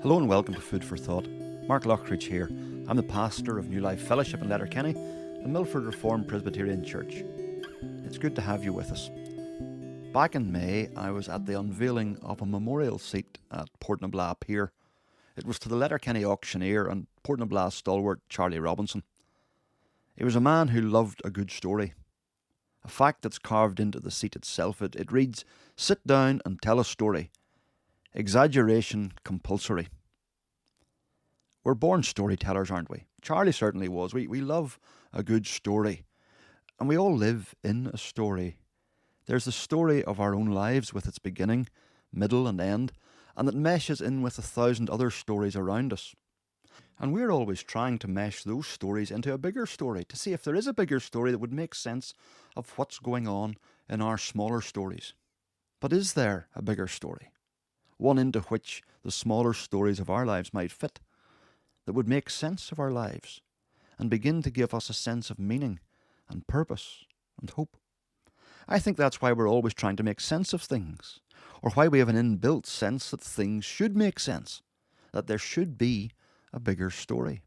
Hello and welcome to Food for Thought. Mark Lockridge here. I'm the pastor of New Life Fellowship in Letterkenny, the Milford Reformed Presbyterian Church. It's good to have you with us. Back in May, I was at the unveiling of a memorial seat at Portnablagh Pier. It was to the Letterkenny auctioneer and Portnablagh stalwart Charlie Robinson. He was a man who loved a good story. A fact that's carved into the seat itself. It reads, "Sit down and tell a story. Exaggeration compulsory." We're born storytellers, aren't we? Charlie certainly was. We love a good story. And we all live in a story. There's the story of our own lives with its beginning, middle and end, and that meshes in with 1,000 other stories around us. And we're always trying to mesh those stories into a bigger story, to see if there is a bigger story that would make sense of what's going on in our smaller stories. But is there a bigger story? One into which the smaller stories of our lives might fit, that would make sense of our lives and begin to give us a sense of meaning and purpose and hope. I think that's why we're always trying to make sense of things, or why we have an inbuilt sense that things should make sense, that there should be a bigger story.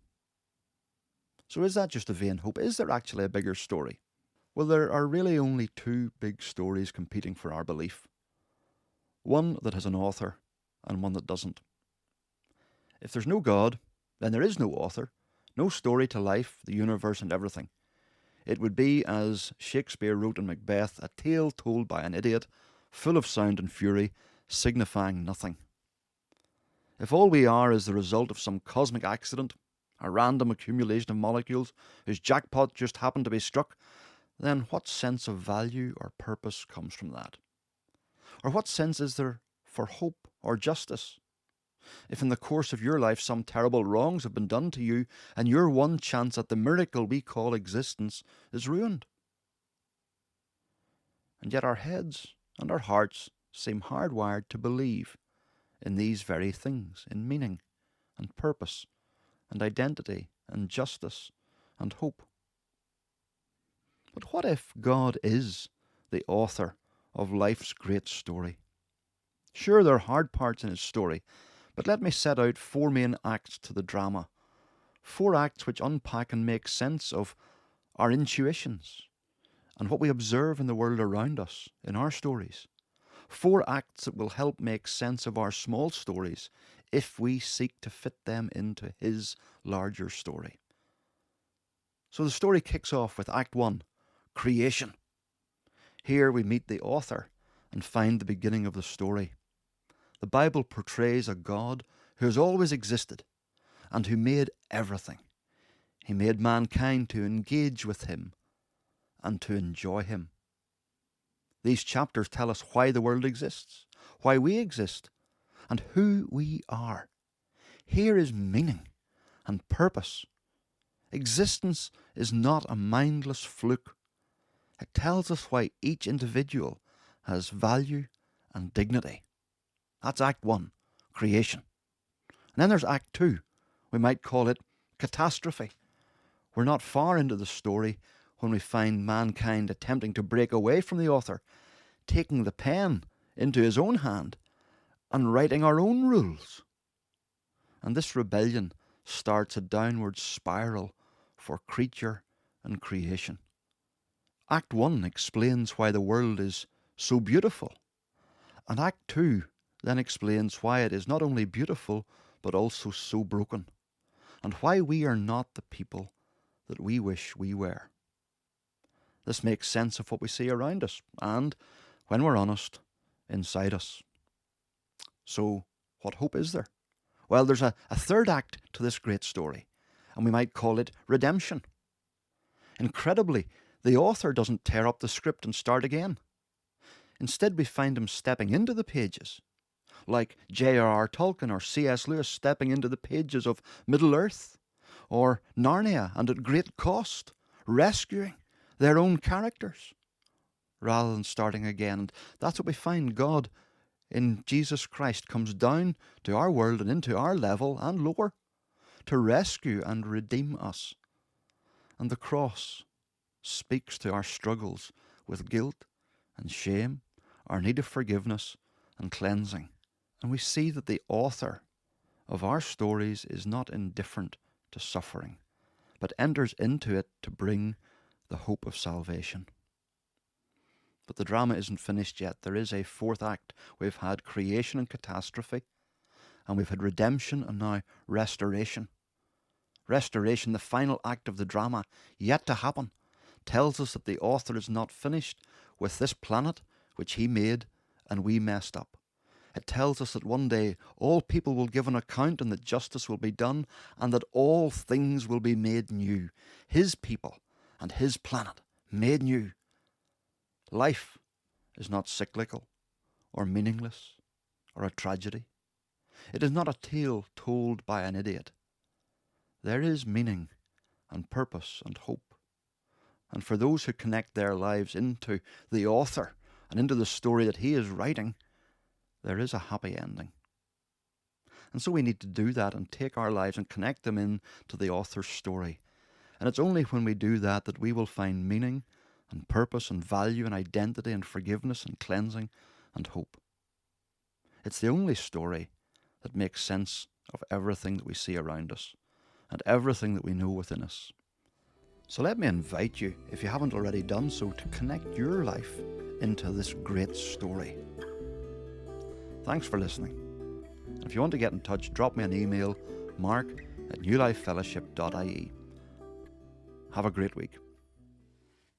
So is that just a vain hope? Is there actually a bigger story? Well, there are really only two big stories competing for our belief. One that has an author and one that doesn't. If there's no God, then there is no author, no story to life, the universe and everything. It would be, as Shakespeare wrote in Macbeth, a tale told by an idiot, full of sound and fury, signifying nothing. If all we are is the result of some cosmic accident, a random accumulation of molecules whose jackpot just happened to be struck, then what sense of value or purpose comes from that? Or what sense is there for hope or justice? If in the course of your life some terrible wrongs have been done to you, and your one chance at the miracle we call existence is ruined. And yet our heads and our hearts seem hardwired to believe in these very things, in meaning and purpose and identity and justice and hope. But what if God is the author of life's great story? Sure, there are hard parts in his story, but let me set out 4 main acts to the drama. 4 acts which unpack and make sense of our intuitions and what we observe in the world around us, in our stories. 4 acts that will help make sense of our small stories if we seek to fit them into his larger story. So the story kicks off with Act 1, creation. Here we meet the author and find the beginning of the story. The Bible portrays a God who has always existed and who made everything. He made mankind to engage with him and to enjoy him. These chapters tell us why the world exists, why we exist, and who we are. Here is meaning and purpose. Existence is not a mindless fluke. It tells us why each individual has value and dignity. That's Act 1, creation. And then there's Act 2. We might call it catastrophe. We're not far into the story when we find mankind attempting to break away from the author, taking the pen into his own hand and writing our own rules. And this rebellion starts a downward spiral for creature and creation. Act 1 explains why the world is so beautiful. And Act 2 then explains why it is not only beautiful, but also so broken, and why we are not the people that we wish we were. This makes sense of what we see around us, and, when we're honest, inside us. So, what hope is there? Well, there's a 3rd act to this great story, and we might call it redemption. Incredibly, the author doesn't tear up the script and start again. Instead, we find him stepping into the pages, like J.R.R. Tolkien or C.S. Lewis stepping into the pages of Middle-earth, or Narnia, and at great cost, rescuing their own characters, rather than starting again. And that's what we find. God, in Jesus Christ, comes down to our world and into our level and lower, to rescue and redeem us. And the cross speaks to our struggles with guilt and shame, our need of forgiveness and cleansing. And we see that the author of our stories is not indifferent to suffering, but enters into it to bring the hope of salvation. But the drama isn't finished yet. There is a fourth act. We've had creation and catastrophe, and we've had redemption and now restoration. Restoration, the final act of the drama, yet to happen, tells us that the author is not finished with this planet which he made and we messed up. It tells us that one day all people will give an account and that justice will be done and that all things will be made new. His people and his planet made new. Life is not cyclical or meaningless or a tragedy. It is not a tale told by an idiot. There is meaning and purpose and hope. And for those who connect their lives into the author and into the story that he is writing, there is a happy ending. And so we need to do that and take our lives and connect them in to the author's story. And it's only when we do that that we will find meaning and purpose and value and identity and forgiveness and cleansing and hope. It's the only story that makes sense of everything that we see around us and everything that we know within us. So let me invite you, if you haven't already done so, to connect your life into this great story. Thanks for listening. If you want to get in touch, drop me an email, mark@newlifefellowship.ie. Have a great week.